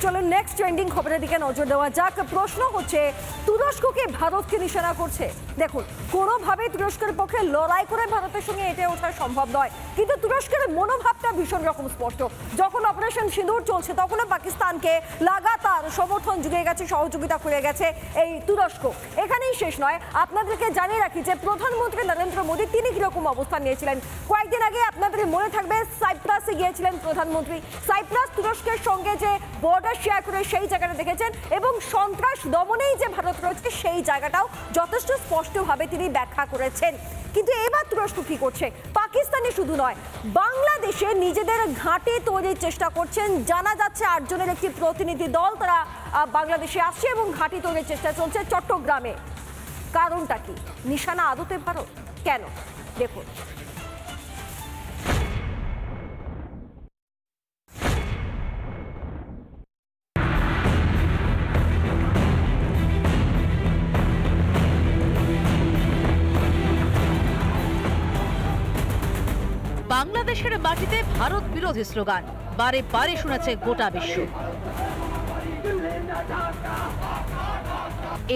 চলো next trending খবরের দিকে নজর দেওয়া যাক। প্রশ্ন হচ্ছে তুরস্ককে ভারতকে নিশানা করছে। দেখুন, কোনোভাবেই তুরস্কের পক্ষে লড়াই করে ভারতের সঙ্গে এটে ওঠা সম্ভব নয়, কিন্তু তুরস্কের মনোভাবটা ভীষণ রকম স্পষ্ট। যখন অপারেশন সিঁদুর চলছে তখনও পাকিস্তানকে লাগাতার সমর্থন জুগিয়ে গেছে, সহযোগিতা করে গেছে এই তুরস্ক। এখানেই শেষ নয়, আপনাদেরকে জানিয়ে রাখি যে প্রধানমন্ত্রী নরেন্দ্র মোদী তিনি কিরকম অবস্থান নিয়েছিলেন। কয়েকদিন আগে আপনাদের মনে থাকবে সাইপ্রাসে গিয়েছিলেন প্রধানমন্ত্রী। সাইপ্রাস তুরস্কের সঙ্গে যে বর্ডার শেয়ার করে সেই জায়গাটা দেখেছেন এবং সন্ত্রাস দমনেই যে ভারত রয়েছে সেই জায়গাটাও যথেষ্ট স্পষ্টভাবে তিনি ব্যাখ্যা করেছেন। কিন্তু এবার তুরস্ক কি করছে? পাকিস্তানে শুধু নয়, বাংলাদেশে নিজেদের ঘাঁটি তৈরির চেষ্টা করছেন। জানা যাচ্ছে 8 জনের একটি প্রতিনিধি দল তারা বাংলাদেশে আসছে এবং ঘাঁটি তৈরির চেষ্টা চলছে চট্টগ্রামে। কারণটা কি? নিশানা আদতে ভারত কেন? দেখুন, বাংলাদেশের মাটিতে ভারত বিরোধী স্লোগান বারে বারে শুনেছে গোটা বিশ্ব।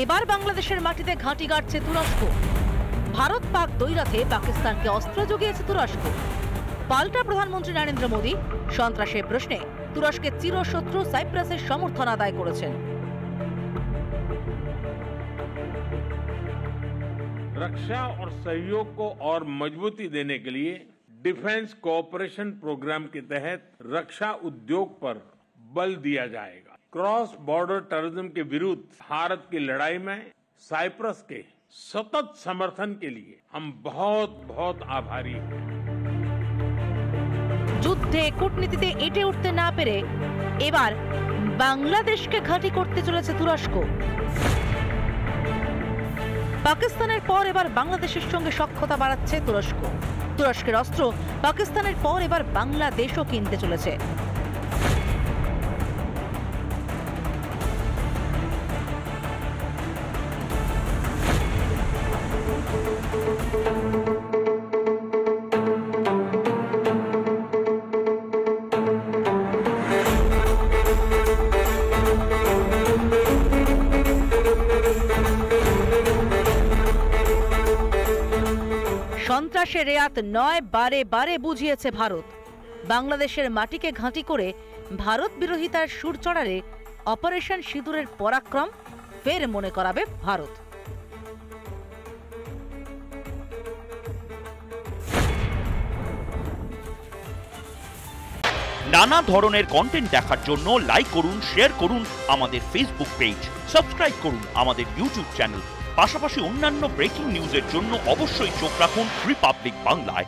এবার বাংলাদেশের মাটিতে ঘাঁটি গাড়ছে তুরস্ক। ভারত পাক দ্বৈরথে পাকিস্তানকে অস্ত্র জুগিয়েছে তুরস্ক। পাল্টা প্রধানমন্ত্রী নরেন্দ্র মোদী সন্ত্রাসের প্রশ্নে তুরস্কের চিরশত্রু সাইপ্রাসের সমর্থন আদায় করেছেন। रक्षा और सहयोग को और मजबूती देने के लिए डिफेंस कोऑपरेशन प्रोग्राम के तहत रक्षा उद्योग पर बल दिया जाएगा। क्रॉस बॉर्डर टेररिज्म के विरुद्ध भारत की लड़ाई में साइप्रस के सतत समर्थन के लिए हम बहुत बहुत आभारी हैं। যুদ্ধে কূটনীতিতে এঁটে উঠতে না পেরে এবার বাংলাদেশকে ঘাঁটি করতে চলেছে তুরস্ক। পাকিস্তানের পর এবার বাংলাদেশের সঙ্গে সখ্যতা বাড়াচ্ছে তুরস্ক। তুরস্কের অস্ত্র পাকিস্তানের পর এবার বাংলাদেশও কিনতে চলেছে। সন্ত্রাসের রেয়াত নয়, বারে বারে বুঝিয়েছে ভারত। বাংলাদেশের মাটিকে ঘাঁটি করে ভারত বিরোধিতার সুর চড়ালে অপারেশন সিঁদুরের পরাক্রম ফের মনে করাবে ভারত। নানা ধরনের কন্টেন্ট দেখার জন্য লাইক করুন, শেয়ার করুন আমাদের ফেসবুক পেজ, সাবস্ক্রাইব করুন আমাদের ইউটিউব চ্যানেল। পাশাপাশি অন্যান্য ব্রেকিং নিউজের জন্য অবশ্যই চোখ রাখুন রিপাবলিক বাংলায়।